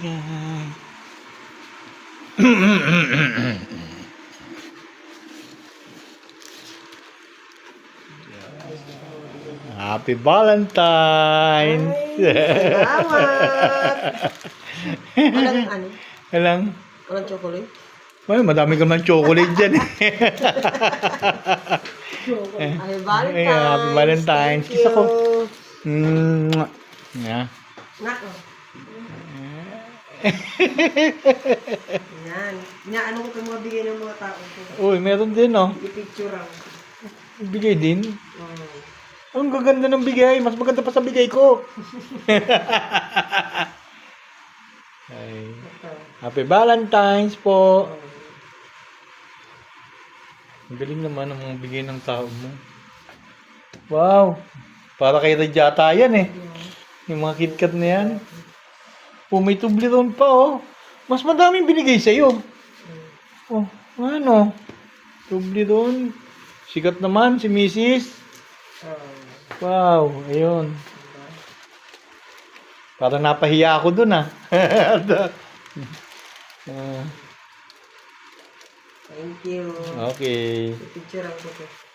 Happy Valentine's! Salamat! Walang ano? Walang, Walang chocolate? ay, madami ka naman chocolate dyan. Happy Valentine's! Happy Valentine's. Thank Kiss ako. you. Yeah. Nak, oh. Yan. Inaano ko itong mga bigay ng mga tao ko. Uy, meron din, oh. I-picture ako. Bigay din. Oh. Ang gaganda ng bigay. Mas maganda pa sa bigay ko. Ay. Ito. Happy Valentine's po. Oh. Ang galing naman ang mga bigay ng tao mo. Wow. Para kay Radyata yan eh. Yung mga KitKat na yan. Oh, may Toblerone pa oh. Mas madaming binigay sa'yo. Oh, ano? Toblerone. Sikat naman si Mrs. Oh. Wow, ayun. Parang napahiya ako dun ah. Thank you. Okay. I-picture ako ito.